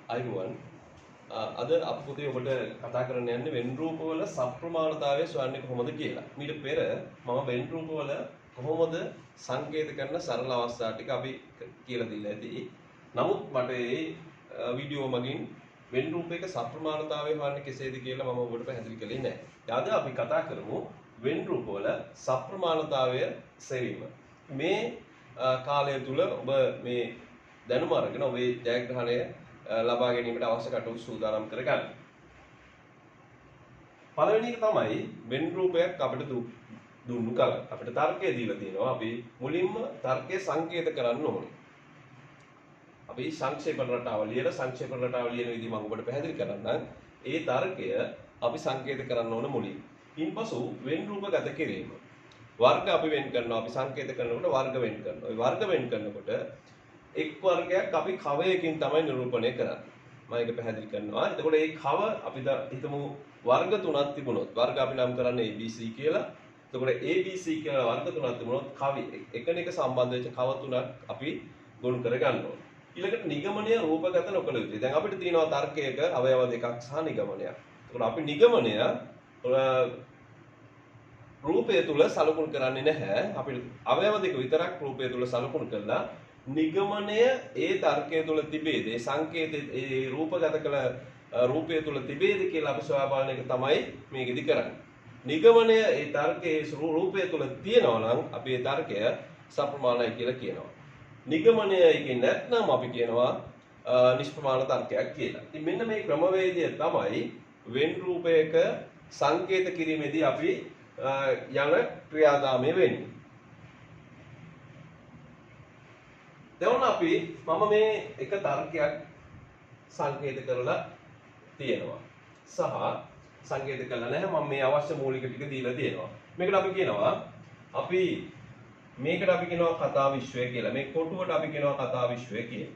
අයිබෝන් අද අප පුතේ ඔබට කතා කරන්න යන්නේ වෙන් රූපවල සප්‍රමාණතාවය සොයන්නේ කොහොමද කියලා. මීට පෙර මම වෙන් රූපවල කොහොමද සංකේත කරන සරල අවස්ථා ටික අපි කියලා දීලා ඇති. නමුත් මට මේ වීඩියෝ මගින් වෙන් රූපයක සප්‍රමාණතාවය හොයන්නේ කෙසේද කියලා මම ඔබට පැහැදිලි කළේ නැහැ. අද අපි කතා කරමු වෙන් රූපවල සප්‍රමාණතාවය සෙවීම. මේ කාලය තුල ඔබ මේ දැනුම අරගෙන ඔබේ ජයග්‍රහණය ලබා ගැනීමට අවශ්‍ය කටයුතු සූදානම් කරගන්න. පළවෙනි එක තමයි වෙන් රූපයක් අපිට දුන්නු කල අපිට තර්කය දීලා තියෙනවා. අපි මුලින්ම තර්කයේ සංකේත කරන්න ඕනේ. අපි සංක්ෂේපන රටාව ලියලා සංක්ෂේපන රටාව ලියන විදිහ මම ඔබට පැහැදිලි කරන්නම්. ඒ තර්කය අපි සංකේත කරන්න ඕන මුලින්. ඉන්පසු වෙන් රූප ගත කිරීම. වර්ග අපි වෙන් කරනවා. අපි සංකේත කරනකොට වර්ග වෙන් කරනවා. ඒ වර්ග වෙන් කරනකොට එක් වර්ගයක් අපි කවයකින් තමයි නිරූපණය කරන්නේ. මම ඒක පැහැදිලි කරනවා. එතකොට මේ කව අපි හිතමු වර්ග තුනක් තිබුණොත් වර්ග අපි නම් කරන්නේ ABC කියලා. එතකොට ABC කියලා වර්ග තුනක් තිබුණොත් කවි එකිනෙක සම්බන්ධ වෙච්ච කව තුනක් අපි ගොනු කර ගන්න ඕනේ. ඊළඟට නිගමනය රූපගත නොකළ යුතුයි. දැන් අපිට තියෙනවා තර්කයක අවයව දෙකක් සහ නිගමනයක්. එතකොට අපි නිගමනය රූපය තුල සලකුණු කරන්නේ නැහැ. අපි අවයව දෙක විතරක් රූපය තුල සලකුණු කළා නිගමනය ඒ තර්කය තුල තිබේද ඒ සංකේතයේ ඒ රූපගත කළ රූපය තුල තිබේද කියලා අපි සොයා බලන එක තමයි මේකෙදි කරන්නේ. නිගමනය ඒ තර්කයේ රූපය තුල තියෙනවා නම් අපි ඒ තර්කය සප්‍රමාණයි කියලා කියනවා. නිගමනය එකේ නැත්නම් අපි කියනවා නිෂ්ප්‍රමාණ තර්කයක් කියලා. ඉතින් මෙන්න මේ ක්‍රමවේදය තමයි වෙන් රූපයක සංකේත කිරීමේදී අපි යන ක්‍රියාදාමය වෙන්නේ. දැන් අපි මම මේ එක තර්කයක් සංකේත කරලා තියෙනවා සහ සංකේත කරලා නැහැ මම මේ අවශ්‍ය මූලික ටික දීලා තියෙනවා. මේකට අපි කියනවා කතා විශ්වය කියලා. මේ කොටුවට අපි කියනවා කතා විශ්වය කියලා.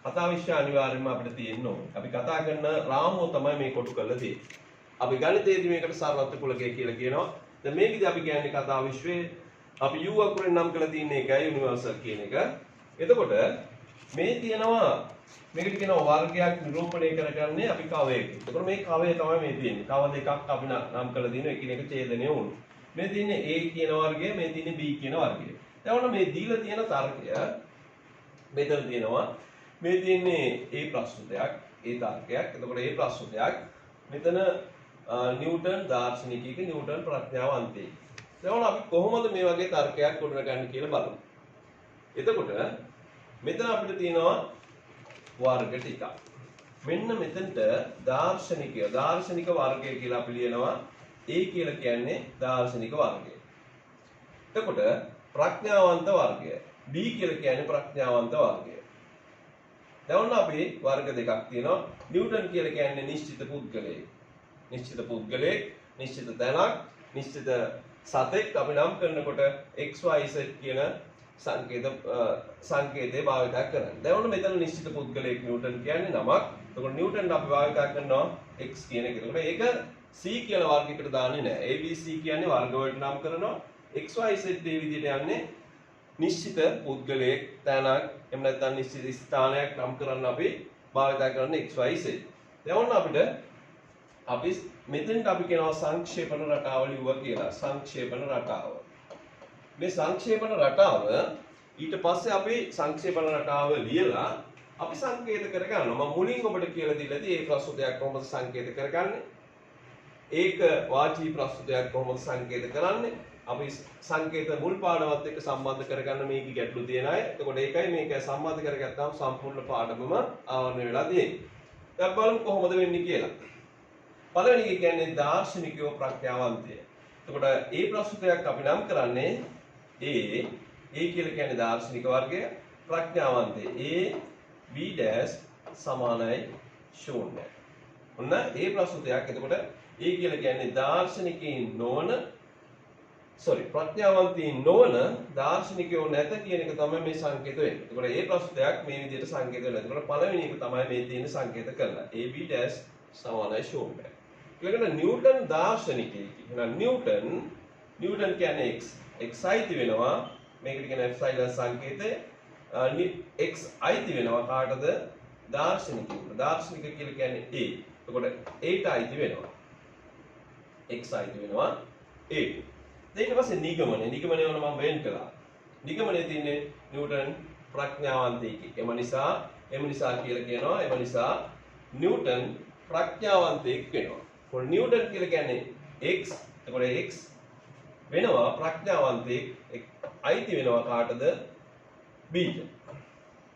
කතා විශ්වය අනිවාර්යයෙන්ම අපිට තියෙන්න ඕනේ. අපි කතා කරන රාමුව තමයි මේ කොටු කරලා තියෙන්නේ. අපි ගණිතයේදී මේකට සර්වත්‍ර කුලකය කියලා කියනවා. දැන් මේකදී අපි කියන්නේ කතා විශ්වය. අපි U අකුරෙන් නම් කරලා තියෙන එකයි යුනිවර්සල් කියන එක. එතකොට මේ තියෙනවා මේකට කියනවා වර්ගයක් නිරූපණය කරගන්නේ අපි කවයක. එතකොට මේ කවය තමයි මේ තියෙන්නේ. කව දෙකක් අපි නම් කරලා දින එකිනෙක ඡේදනය වුණු. මේ තියෙන්නේ A කියන වර්ගය, මේ තියෙන්නේ B කියන වර්ගය. දැන් මේ දීලා තියෙන තර්කය මෙතන තියෙනවා. මේ තියෙන්නේ A ප්‍රස්තුතයක්, A තර්කයක්. එතකොට A ප්‍රස්තුතයක්. මෙතන නිව්ටන් දාර්ශනිකයෙක්, නිව්ටන් ප්‍රඥාවන්තයෙක්. දැන් අපි කොහොමද මේ වගේ තර්කයක් ගොඩනගන්නේ කියලා බලමු. එතකොට මෙතන අපිට තියෙනවා වර්ග ටිකක්. මෙන්න මෙතනට දාර්ශනික වර්ගය කියලා අපි ලියනවා. A කියලා කියන්නේ දාර්ශනික වර්ගය. එතකොට ප්‍රඥාවන්ත වර්ගය. B කියලා කියන්නේ ප්‍රඥාවන්ත වර්ගය. දැන් අපි වර්ග දෙකක් තියෙනවා. නිව්ටන් කියලා කියන්නේ නිශ්චිත පුද්ගලයෙක්. නිශ්චිත තැනක්, නිශ්චිත සතෙක් අපි නම් කරනකොට XYZ කියන සංකේතය භාවිත කරන්නේ. දැන් මෙතන නිශ්චිත පුද්ගලයෙක් නිව්ටන් කියන්නේ නමක්. එතකොට නිව්ටන් අපි භාවිත කරනවා x කියන එක. එතකොට ඒක c කියන වර්ගයකට දාන්නේ නැහැ. ABC කියන්නේ වර්ග වලට නම් කරනවා. XYZ මේ විදිහට යන්නේ නිශ්චිත පුද්ගලයෙක් තැනක් එහෙම නැත්නම් නිශ්චිත ස්ථානයක් නම් කරන්න අපි භාවිත කරන XYZ. දැන් අපි මෙතෙන්ට අපි කියනවා සංක්ෂේපන රටාව ලිව්වා කියලා. සංක්ෂේපන රටාව. මේ සංක්ෂේපන රටාව ඊට පස්සේ අපි සංක්ෂේපන රටාව ලියලා අපි සංකේත කරගන්නවා. මම මුලින් ඔබට කියලා දීලා තියෙයි මේ ප්‍රස්තුතයක් කොහොමද සංකේත කරගන්නේ? ඒක වාචී ප්‍රස්තුතයක් කොහොමද සංකේත කරන්නේ? අපි සංකේත මුල් පාඩමත් එක්ක සම්බන්ධ කරගන්න මේකේ ගැටලු තියෙන අය. එතකොට ඒකයි මේක සම්බන්ධ කරගත්තාම සම්පූර්ණ පාඩමම ආවරණය වෙලා තියෙන්නේ. දැන් බලමු කොහොමද වෙන්නේ කියලා. පළවෙනි එක කියන්නේ දාර්ශනිකයෝ ප්‍රඥාවන්තය. එතකොට ඒ ප්‍රස්තුතයක් අපි නම් කරන්නේ A කියලා කියන්නේ දාර්ශනික වර්ගය, ප්‍රඥාවන්තය A B dash සමානයි 0. ඔන්න ඒ ප්‍රස්තුතයක්. එතකොට A කියලා කියන්නේ දාර්ශනිකයින් නොවන ප්‍රඥාවන්තයින් නොවන දාර්ශනිකයෝ නැත කියන එක තමයි මේ සංකේත වෙන්නේ. එතකොට ඒ ප්‍රස්තුතයක් මේ විදිහට සංකේත වෙනවා. එතකොට පළවෙනි එක තමයි මේ තියෙන සංකේත කරලා A B dash සමානයි 0. ඊළඟට නිව්ටන් දාර්ශනිකයෙක්. එහෙනම් නිව්ටන් කියන්නේ x අයිති වෙනවා මේකට කියන එප්සයිලන් සංකේතය x අයිති වෙනවා කාටද දාර්ශනිකයෙකුට. දාර්ශනික කියලා කියන්නේ A. එතකොට Aට අයිති වෙනවා. x අයිති වෙනවා Aට. ඊට පස්සේ නිගමනය. නිගමනය වල මම වෙන් කළා. නිගමනයේ තියෙන්නේ නිව්ටන් ප්‍රඥාවන්තයෙක්. එම නිසා කියලා කියනවා. එම නිසා නිව්ටන් ප්‍රඥාවන්තයෙක් වෙනවා. මොකද නිව්ටන් කියලා කියන්නේ x. එතකොට x වෙනවා ප්‍රඥාවන්තයෙක් අයිති වෙනවා කාටද? b ට.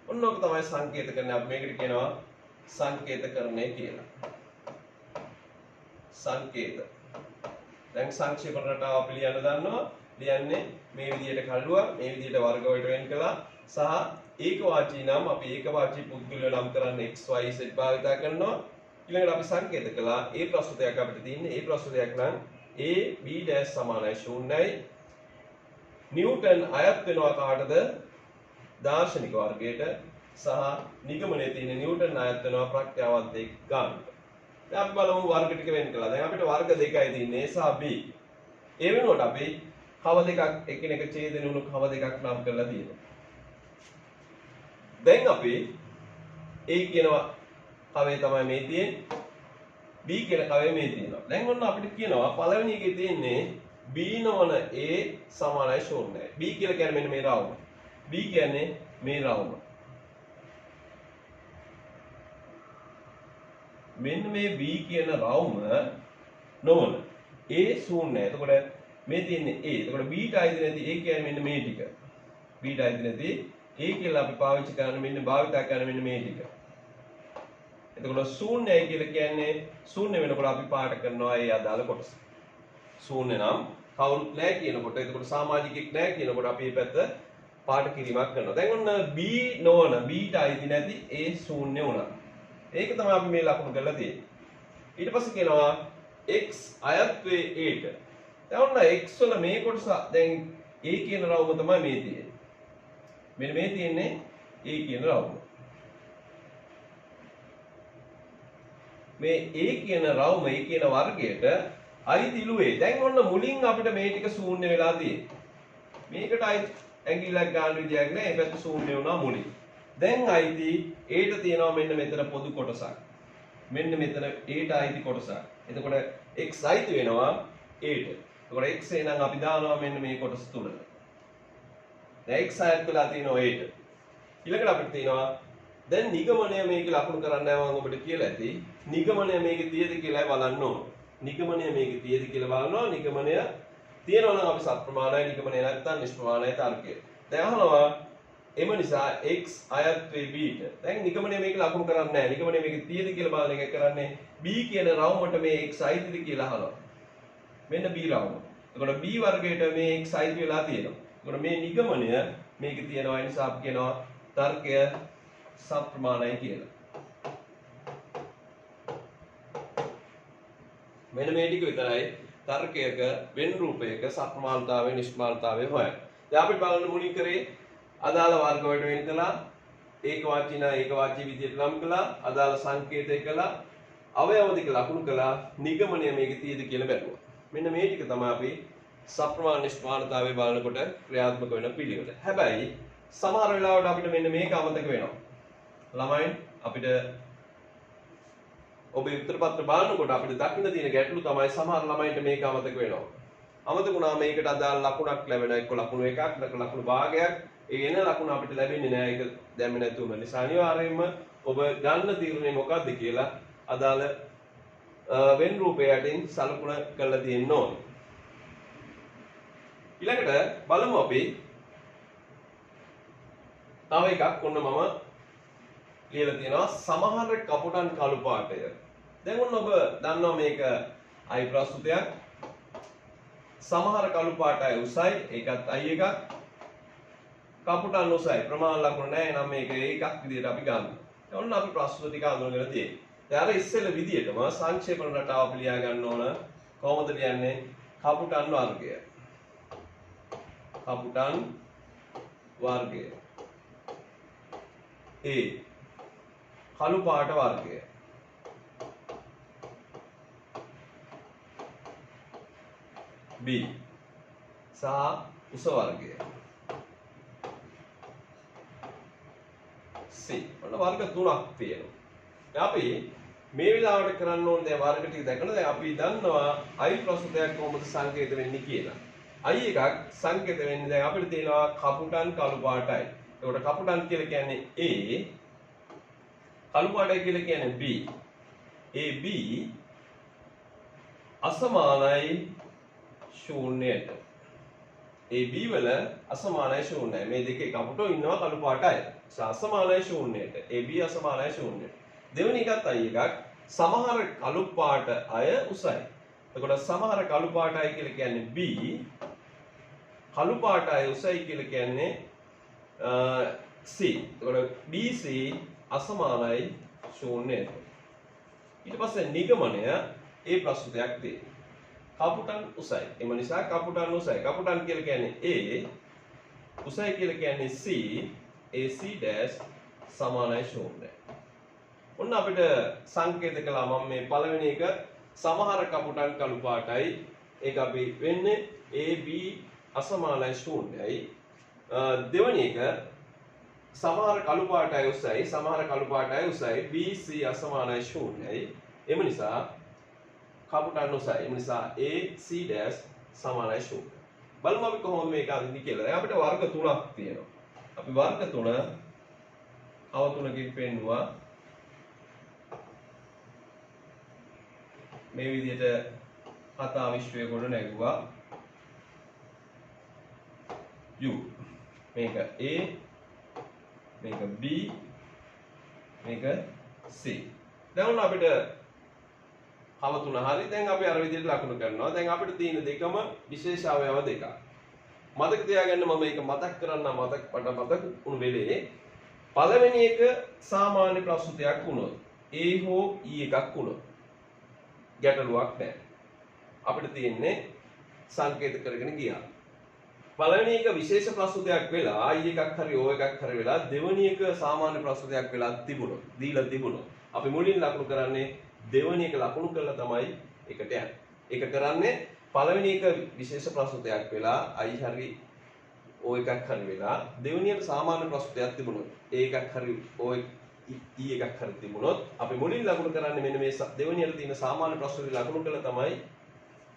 ඔන්නෝක තමයි සංකේතකරණය. අපි මේකට කියනවා සංකේතකරණය කියලා. සංකේත. දැන් සංක්ෂේප රටාව අපි ලියන්න දන්නවා. ලියන්නේ මේ විදිහට කල්ලුවා, මේ විදිහට වර්ග වලට වෙන් කළා සහ ඒකවාචී නම් අපි ඒකවාචී පුද්ගලයෝ නම් කරන්නේ x y z භාවිතා කරනවා. ඊළඟට අපි සංකේත කළා a ප්‍රස්තුතයක් අපිට තියෙන්නේ. a ප්‍රස්තුතයක් නම් a b dash සමානයි 0යි. නිව්ටන් අයත් වෙනවා කාටද? දාර්ශනික වර්ගයට සහ නිගමනයේ තියෙන නිව්ටන් අයත් වෙනවා ප්‍රඥාවන්තයෙක් ගන්නට. දැන් අපි බලමු වර්ග ටික වෙන් කළා. දැන් අපිට වර්ග දෙකයි තියෙන්නේ a සහ b. ඒ වෙනුවට අපි කව දෙකක් එකිනෙක ඡේදන වුණු කව දෙකක් නම් කරලා තියෙනවා. දැන් අපි a කියන කවේ තමයි මේ තියෙන්නේ. b කියන කවේ මේ තියෙනවා. දැන් ඔන්න අපිට කියනවා පළවෙනි එකේ තියෙන්නේ b නොවන a සමානයි 0යි. b කියලා කියන්නේ මෙන්න මේ රවුම. b කියන්නේ මේ රවුම. මෙන්න මේ b කියන රවුම නොවන a 0යි. එතකොට මේ තියෙන්නේ a. එතකොට b ට අයිති නැති a කියන්නේ මෙන්න මේ ටික. b ට අයිති නැති a කියලා අපි පාවිච්චි කරන මෙන්න භාවිතා කරන මෙන්න මේ ටික. එතකොට ශූන්‍යයි කියලා කියන්නේ ශූන්‍ය වෙනකොට අපි පාට කරනවා ඒ අදාළ කොටස. ශූන්‍ය නම් කවුරුත් නැහැ කියනකොට එතකොට සමාජිකෙක් නැහැ කියනකොට අපි මේ පැත්ත පාට කිරීමක් කරනවා. දැන් ඔන්න b නොවන b ට අයිති නැති a ශූන්‍ය වුණා. ඒක තමයි අපි මේ ලකුණු කරලා තියෙන්නේ. ඊට පස්සේ කියනවා x අයත් වේ a ට. දැන් ඔන්න x වල මේ කොටස දැන් a කියන රවුම තමයි මේ තියෙන්නේ. මෙන්න මේ තියෙන්නේ a කියන රවුම. මේ a කියන රවුම a කියන වර්ගයට අයිතිලුවේ. දැන් ඔන්න මුලින් අපිට මේ ටික ශූන්‍ය වෙලා තියෙන්නේ. මේකට ඇඟිල්ලක් ගන්න විදියක් නැහැ. මේ පැත්ත ශූන්‍ය වුණා මුලින්. දැන් අයිති a ට තියෙනවා මෙන්න මෙතන පොදු කොටසක්. මෙන්න මෙතන a ට අයිති කොටසක්. එතකොට x අයිති වෙනවා a ට. එතකොට x එනං අපි දානවා මෙන්න මේ කොටස තුල. දැන් x අයත් වෙලා තියෙනවා a ට. ඊළඟට අපිට තියෙනවා දැන් නිගමනය මේක ලකුණු කරන්න මම ඔබට කියලා ඇති. නිගමනය මේකේ තියෙද කියලා බලන්න ඕන. නිගමනය මේකේ තියෙද කියලා බලනවා. නිගමනය තියෙනවා නම් අපි සත්ප්‍රමාණයි, නිගමනය නැත්නම් නිෂ්ප්‍රමාණයි තර්කය. දැන් අහනවා එම නිසා x අයත් වේ b ට. දැන් නිගමනය මේක ලකුණු කරන්නේ නැහැ. නිගමනය මේකේ තියෙද කියලා බලන එක කරන්නේ b කියන රවුමට මේ x අයිතිද කියලා අහනවා. මෙන්න b රවුම. එතකොට b වර්ගයට මේ x අයිති වෙලා තියෙනවා. එතකොට මේ නිගමනය මේකේ තියෙනවා. ඒ නිසා අපි කියනවා තර්කය සත්ප්‍රමාණයි කියලා. මෙන්න මේ ටික විතරයි තර්කයක වෙන් රූපයක සත්ප්‍රමාණතාවය නිෂ්ප්‍රමාණතාවය හොයන්න. දැන් අපි බලන්න මුලින් කරේ අදාළ වර්ග වලට වෙන් කළා. ඒකවාචී නම් ඒකවාචී විදිහට නම් කළා. අදාළ සංකේතය කළා. අවයව දෙක ලකුණු කළා. නිගමනය මේකේ තියෙද කියලා බැලුවා. මෙන්න මේ ටික තමයි අපි සත්ප්‍රමාණ නිෂ්ප්‍රමාණතාවය බලනකොට ක්‍රියාත්මක වෙන පිළිවෙල. හැබැයි සමහර වෙලාවට අපිට මෙන්න මේක අමතක වෙනවා. ළමයින් අපිට ඔබේ උත්තර පත්‍ර බලනකොට අපිට දකින්න තියෙන ගැටලු තමයි සමහර ළමයින්ට මේක අමතක වෙනවා. අමතක වුණා මේකට අදාළ ලකුණක් ලැබෙනවා. එක්ක ලකුණු එකක්, නැත්නම් ලකුණු භාගයක්. ඒ එන ලකුණ අපිට ලැබෙන්නේ නැහැ. ඒක දැම්මේ නැතුව නිසා අනිවාර්යයෙන්ම ඔබ ගන්න තීරණය මොකක්ද කියලා අදාළ වෙන් රූපයටින් සලකුණ කරලා තියෙන්න ඕනේ. ඊළඟට බලමු අපි තව එකක් ඔන්න මම ලියලා තියෙනවා සමහර කපුටන් කළු පාටය. දැන් ඔන්න ඔබ දන්නවා මේක අයි ප්‍රස්තුතයක්. සමහර කළු පාටයි උසයි, ඒකත් අයි එකක්. කපුටන් උසයි ප්‍රමාණ ලකුණු නැහැ. නම් මේක ඒකක් විදිහට අපි ගන්න. ඔන්න අපි ප්‍රස්තුත ටික අඳුනගෙන තියෙන්නේ. දැන් අර ඉස්සෙල්ල විදිහටම සංක්ෂේපන රටාව අපි ලියා ගන්න ඕන. කොහොමද ලියන්නේ? කපුටන් වර්ගය. කපුටන් වර්ගය. A කළු පාට වර්ගය. B සහ උස වර්ගය. C C. ඔන්න වර්ග 3ක් තියෙනවා. අපි මේ විලාවට කරන්න ඕනේ දැන් වර්ග ටික දැකලා දැන් අපි දන්නවා I ප්‍රස්තුතයක් කොහොමද සංකේත වෙන්නේ කියලා. I එකක් සංකේත වෙන්නේ දැන් අපිට තියෙනවා කපුටන් කළු පාටයි. ඒකට කපුටන් කියලා කියන්නේ A, කළු පාටයි කියලා කියන්නේ B. AB අසමානයි ශූන්‍යයට. AB වල අසමානයි ශූන්‍යයි. මේ දෙකේ කපුටෝ ඉන්නවා කළු පාටයි. අසමානයි ශූන්‍යයට. AB අසමානයි ශූන්‍යයට. දෙවෙනි එකත් I එකක් සමහර කළු පාට අය උසයි. එතකොට සමහර කළු පාටයි කියලා කියන්නේ B, කළු පාට අය උසයි කියලා කියන්නේ C. එතකොට BC අසමානයි ශූන්‍යයට. ඊට පස්සේ නිගමනය A ප්‍රස්තුතයක් තියෙනවා. කපුටන් උසයි. එම නිසා කපුටන් උසයි. කපුටන් කියලා කියන්නේ A, උසයි කියලා කියන්නේ C, AC dash සමානයි ශූන්‍යයි. ඔන්න අපිට සංකේත කළා මම මේ පළවෙනි එක සමහර කපුටන් කළු පාටයි. ඒක අපි වෙන්නේ AB අසමානයි ශූන්‍යයි. දෙවෙනි එක සමහර කළු පාටයි උසයි, සමහර කළු පාටයි උසයි, BC අසමානයි ශූන්‍යයි. එම නිසා කපුටන් උසයි. එම නිසා AC dash සමානයි ශූන්‍යයි. බලමු අපි කොහොමද මේක අඳින්නේ කියලා. දැන් අපිට වර්ග 3ක් තියෙනවා. අපි වර්ග 3 අව 3කින් පෙන්නුවා. මේ විදිහට කතා විශ්වය ගොඩ නැගුවා. U මේක A, මේක B, මේක C. දැන් ඔන්න අපිට කව තුන හරි. දැන් අපි අර විදිහට ලකුණු කරනවා. දැන් අපිට තියෙන දෙකම විශේෂ අවයව දෙකක්. මතක තියාගන්න මම මේක මතක් කරන්න මතක් වුණු වෙලේ පළවෙනි එක සාමාන්‍ය ප්‍රස්තුතයක් වුණොත් A හෝ E එකක් වුණොත් ගැටලුවක් නැහැ. අපිට තියෙන්නේ සංකේත කරගෙන ගියා. පළවෙනි එක විශේෂ ප්‍රස්තුතයක් වෙලා I එකක් හරි O එකක් හරි වෙලා දෙවෙනි එක සාමාන්‍ය ප්‍රස්තුතයක් වෙලා තිබුණොත් දීලා තිබුණොත් අපි මුලින් ලකුණු කරන්නේ දෙවෙනි එක ලකුණු කරලා තමයි එකට යන්නේ. ඒක කරන්නේ පළවෙනි එක විශේෂ ප්‍රස්තුතයක් වෙලා I හරි O එකක් හරි වෙලා දෙවෙනි එක සාමාන්‍ය ප්‍රස්තුතයක් තිබුණොත් A එකක් හරි O E එකක් හරි තිබුණොත් අපි මුලින් ලකුණු කරන්නේ මෙන්න මේ දෙවෙනියට තියෙන සාමාන්‍ය ප්‍රස්තුතය ලකුණු කළා තමයි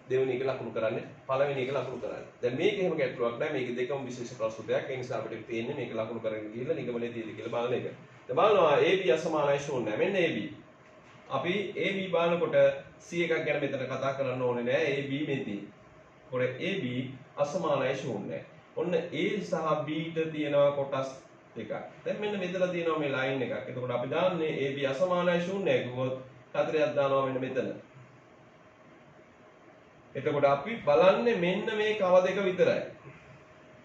දෙවෙනි එක ලකුණු කරන්නේ පළවෙනි එක ලකුණු කරන්නේ. දැන් මේක එහෙම ගැටලුවක් නැහැ. මේක දෙකම විශේෂ ප්‍රස්තුතයක්. ඒ නිසා අපිට තියෙන්නේ මේක ලකුණු කරගෙන ගිහිල්ලා නිගමනයේ තියෙද කියලා බලන එක. දැන් බලනවා AB අසමානයි ශූන්‍යයි. මෙන්න AB. අපි AB බලනකොට C එකක් ගැන මෙතන කතා කරන්න ඕනේ නැහැ. AB මෙතන. ඒකෝර AB අසමානයි ශූන්‍යයි. ඔන්න A සහ B ට තියෙනවා කොටස් දෙකක්. දැන් මෙන්න මෙතන තියෙනවා මේ ලයින් එකක්. එතකොට අපි දාන්නේ AB අසමානයි ශූන්‍යයි කිව්වොත් හතරයක් දානවා මෙන්න මෙතන. එතකොට අපි බලන්නේ මෙන්න මේ කව දෙක විතරයි.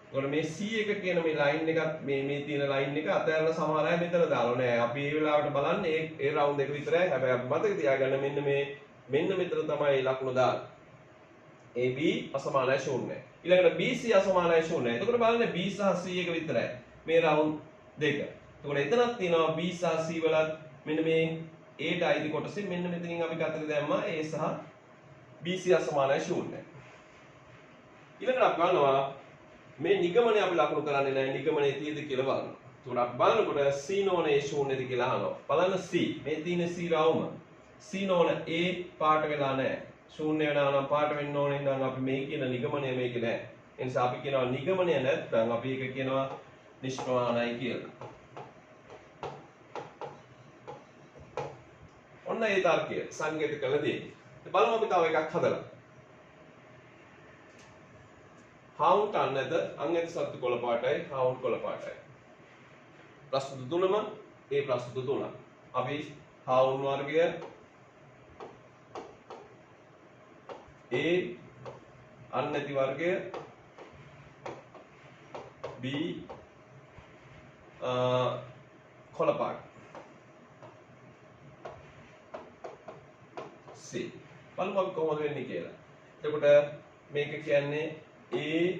ඒතකොට මේ C එක කියන මේ ලයින් එකත් මේ තියෙන ලයින් එක අතහැරලා සමහර අය මෙතන දානවා නෑ. අපි මේ වෙලාවට බලන්නේ ඒ රවුන්ඩ් එක විතරයි. හැබැයි අපි මතක තියාගන්න මෙන්න මෙතන තමයි ලකුණු දාන්නේ. AB අසමානයි ශූන්‍යයි. ඊළඟට BC අසමානයි ශූන්‍යයි. එතකොට බලන්න B සහ C එක විතරයි. මේ රවුන්ඩ් දෙක. එතකොට එතනක් තියෙනවා B සහ C වලත් මෙන්න මේ A ට අයිති කොටසෙන් මෙන්න මෙතනින් අපි ගතට දැම්මා A සහ BC අසමානයි ශූන්‍යයි. ඊළඟට අපි බලනවා මේ නිගමනය අපි ලකුණු කරන්නේ නැහැ. නිගමනයේ තියෙද කියලා බලනවා. එතකොට අපි බලනකොට C නෝන A ශූන්‍යද කියලා අහනවා. බලන්න C මේ තියෙන C රවුම. C නෝන A පාට වෙලා නැහැ. ශූන්‍ය වෙනවා නම් පාට වෙන්න ඕනේ නම් අපි මේ කියන නිගමනය මේක නැහැ. ඒ නිසා අපි කියනවා නිගමනය නැත්නම් අපි ඒක කියනවා නිෂ්ප්‍රමාණයි කියලා. ඔන්න ඒ තර්කය සංකේත කළදී. බලමු අපි තව එකක් හදලා. හවුන්ට් අන්නද අංගෙත සත්තු කොළ පාටයි හවුන්ට් කොළ පාටයි. ප්‍රස්තුත තුනම ඒ ප්‍රස්තුත තුන. අපි හවුන්ට් වර්ගය A අන්නති වර්ගය B කොළ පාට C. බලමු අපි කොහොමද වෙන්නේ කියලා. එතකොට මේක කියන්නේ A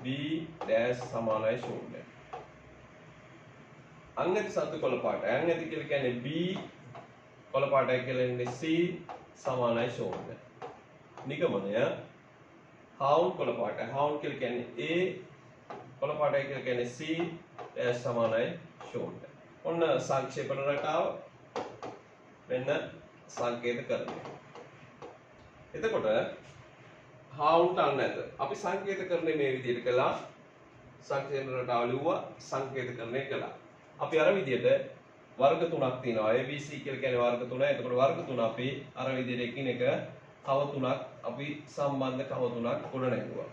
B dash සමානයි ශූන්‍යයි. අංගති සත්තු කොළ පාටයි. අංගති කියලා කියන්නේ B කොළ පාටයි කියලා කියන්නේ C සමානයි ශූන්‍යයි. නිගමනය හවුන්ට් කොළ පාටයි. හවුන්ට් කියලා කියන්නේ A කොළ පාටයි කියලා කියන්නේ C dash සමානයි ශූන්‍ය. ඔන්න සංක්ෂේපන රටාව මෙන්න සංකේතකරණය. එතකොට හාවුන්ට අන්න නැත. අපි සංකේතකරණය මේ විදිහට කළා. සංකේතන රටාව ලිව්වා සංකේතකරණය කළා. අපි අර විදිහට වර්ග තුනක් තියෙනවා. ABC කියලා කියන්නේ වර්ග තුනයි. එතකොට වර්ග තුන අපි අර විදිහට එකිනෙක කව තුනක් අපි සම්බන්ධ කව තුනක් ගොඩනැගුවා.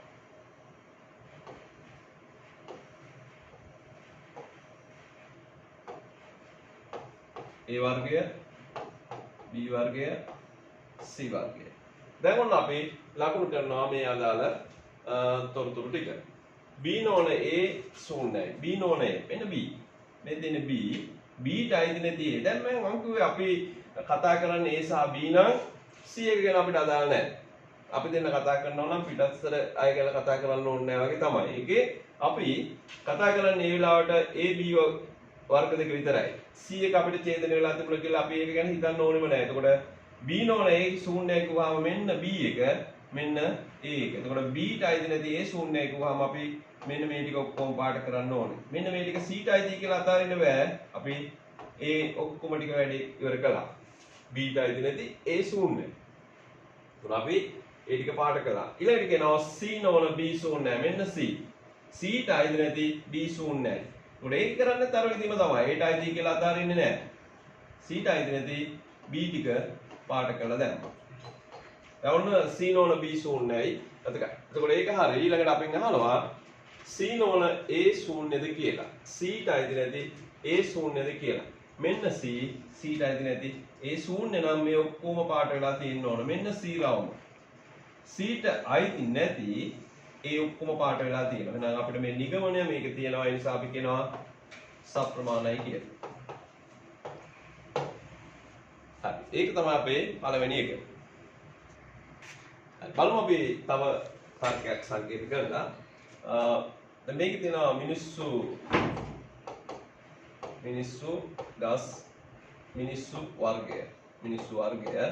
A වර්ගය, B වර්ගය, C වර්ගය. දැන් ඔන්න අපි ලකුණු කරනවා මේ අදාළ තොරතුරු ටික. B නෝන A ශූන්‍යයි. B නෝන A මෙන්න B. මේ දෙන්නේ B. B ට අයිති නැති A. දැන් මම කිව්වේ අපි කතා කරන්නේ A සහ B නම් C එක ගැන අපිට අදාළ නැහැ. අපි දෙන්න කතා කරනවා නම් පිටස්තර අය ගැන කතා කරන්න ඕනේ නැහැ වගේ තමයි. ඒකේ අපි කතා කරන්නේ මේ වෙලාවට A B වර්ග දෙක විතරයි. C එක අපිට ඡේදනය වෙලා තිබුණා කියලා අපි ඒක ගැන හිතන්න ඕනෙම නැහැ. එතකොට B නෝන A ශූන්‍යයි කිව්වම මෙන්න B එක මෙන්න A එක. එතකොට B ට අයිති නැති A ශූන්‍යයි කිව්වම අපි මෙන්න මේ ටික ඔක්කොම පාඩ කරන්න ඕනේ. මෙන්න මේ ටික C ට අයිති කියලා අතාරින්න බෑ. අපි A ඔක්කොම ටික වැඩි ඉවර කළා. B ට අයිති නැති A ශූන්‍යයි. එතකොට අපි ඒ ටික පාඩ කළා. ඊළඟට කියනවා C නෝන B ශූන්‍යයි. මෙන්න C. C ට අයිති නැති B ශූන්‍යයි. උඩ ඒක කරන්නේ තර විදිහම තමයි. ඒට අයිති කියලා අතාරින්නේ නැහැ. C ට අයිති නැති B ටික පාට කරලා දැම්මා. දැන් ඔන්න C නෝන B ශූන්‍යයි. එතකොට ඒක හරිය. ඊළඟට අපෙන් අහනවා C නෝන A ශූන්‍යද කියලා. C ට අයිති නැති A ශූන්‍යද කියලා. මෙන්න C ට අයිති නැති A ශූන්‍ය නම් මේ ඔක්කොම පාට වෙලා තියෙන්න ඕන. මෙන්න C රවුම. C ට අයිති නැති ඒ ඔක්කොම පාට වෙලා තියෙනවා. එහෙනම් අපිට මේ නිගමනය මේක තියෙනවා. ඒ නිසා අපි කියනවා සප්‍රමාණයි කියලා. හරි. ඒක තමයි අපේ පළවෙනි එක. හරි. බලමු අපි තව තර්කයක් සංකේත කරලා. දැන් මේකේ තියෙනවා මිනිස්සු ගස් මිනිස්සු වර්ගය. මිනිස්සු වර්ගය A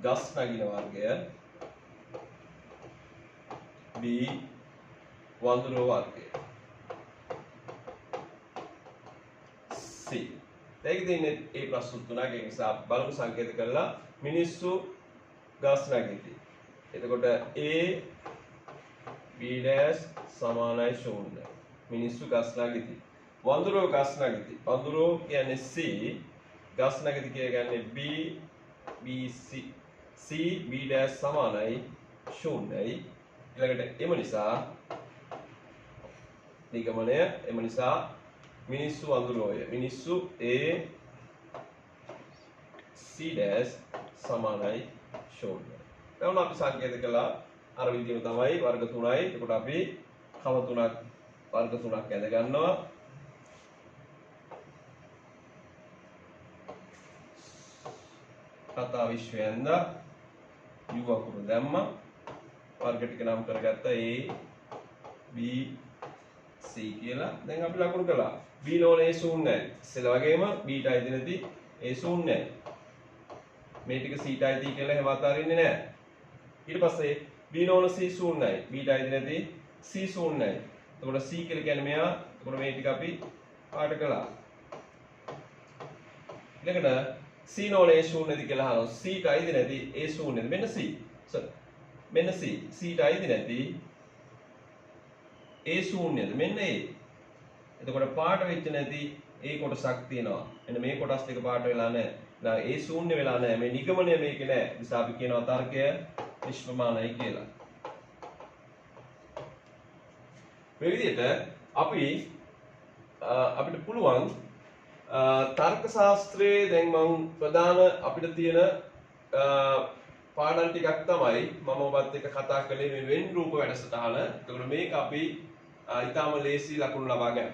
ගස් නගින වර්ගය B වඳුරෝ වර්ගය C. ඒක දෙන්නේ A ප්‍රශ්න තුනක්. ඒ නිසා බලමු සංකේත කරලා මිනිස්සු ගස් නැගිටි. එතකොට A B dash සමානයි ශූන්‍ය. මිනිස්සු ගස් නැගිටි. වඳුරෝ ගස් නැගිටි. වඳුරෝ කියන්නේ C. ගස් නැගිටි කියන්නේ B B C B dash සමානයි ශූන්‍යයි. ඊළඟට එම නිසා නිගමනය එම නිසා මිනිස්සු වඳුරෝය. මිනිස්සු A C dash සමානයි ශූන්‍යයි. දැන් අපි සංකේත කළා අර විදිහම තමයි වර්ග 3යි. එතකොට අපි කව තුනක් වර්ග 3ක් ඇඳ ගන්නවා. කතා විශ්වයෙන්ද U අකුරු දැම්මා. වර්ග ටික නම් කරගත්තා A B C කියලා. දැන් අපි ලකුණු කළා. B නෝන A ශූන්‍යයි. ඉස්සෙල්ලා වගේම B ට අයිති නැති A ශූන්‍යයි. මේ ටික C ට අයිති කියලා එහෙම අතාරින්නේ නැහැ. ඊට පස්සේ B නෝන C ශූන්‍යයි. B ට අයිති නැති C ශූන්‍යයි. එතකොට C කියලා කියන්නේ මෙයා. එතකොට මේ ටික අපි පාට කළා. ඊළඟට C නෝන A ශූන්‍යද කියලා අහනවා. C ට අයිති නැති A ශූන්‍යද? මෙන්න C. මෙන්න C. C ට අයිති නැති A ශූන්‍යද? මෙන්න A. එතකොට පාට වෙච්ච නැති A කොටසක් තියෙනවා. මෙන්න මේ කොටස් දෙක පාට වෙලා නැහැ. දැන් A ශූන්‍ය වෙලා නැහැ. මේ නිගමනය මේකේ නැහැ. ඒ නිසා අපි කියනවා තර්කය නිෂ්ප්‍රමාණයි කියලා. මේ විදිහට අපිට පුළුවන් තර්ක ශාස්ත්‍රයේ දැන් මම ප්‍රධාන අපිට තියෙන පාඩම් ටිකක් තමයි මම ඔබත් එක්ක කතා කළේ මේ වෙන් රූප වැඩසටහන. එතකොට මේක අපි ඊටාම ලේසි ලකුණු ලබා ගන්න.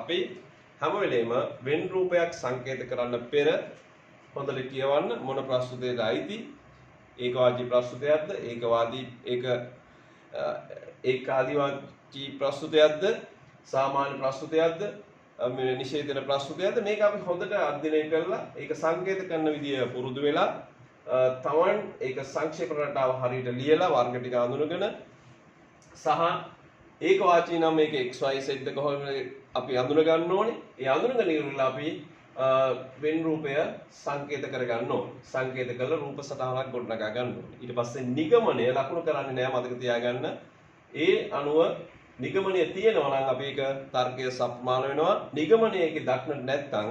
අපි හැම වෙලේම වෙන් රූපයක් සංකේත කරන්න පෙර හොඳට කියවන්න මොන ප්‍රස්තුතයද අයිති. ඒකවාදී ප්‍රස්තුතයක්ද? ඒකාදිවාචී ප්‍රස්තුතයක්ද? සාමාන්‍ය ප්‍රස්තුතයක්ද? නිෂේධන ප්‍රස්තුතයක්ද? මේක අපි හොඳට අධ්‍යයනය කරලා ඒක සංකේත කරන විදිය පුරුදු වෙලා තමන් ඒක සංක්ෂේප රටාව හරියට ලියලා වර්ග ටික අඳුනගෙන සහ ඒක වාචී නම් මේක xy z කොහොමද අපි අඳුන ගන්න ඕනේ. ඒ අඳුනගෙන ඉවරලා අපි වෙන් රූපය සංකේත කරගන්න ඕනේ. සංකේත කරලා රූප සටහනක් ගොඩනගා ගන්න ඕනේ. ඊට පස්සේ නිගමනය ලකුණු කරන්නේ නැහැ මතක තියාගන්න. ඒ අනුව නිගමනය තියෙනවා නම් අපි ඒක තර්කයේ සප්මාන වෙනවා. නිගමනය ඒකේ දක්නට නැත්නම්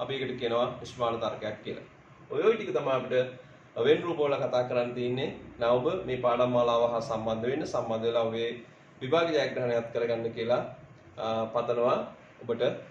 අපි ඒකට කියනවා නිෂ්මාන තර්කයක් කියලා. ඔය ටික තමයි අපිට වෙන් රූප වල කතා කරන්න තියෙන්නේ. now ඔබ මේ පාඩම් මාලාව හා සම්බන්ධ වෙන්න සම්බන්ධ වෙලා ඔබේ විභාග ජයග්‍රහණයත් කරගන්න කියලා පතනවා. ඔබට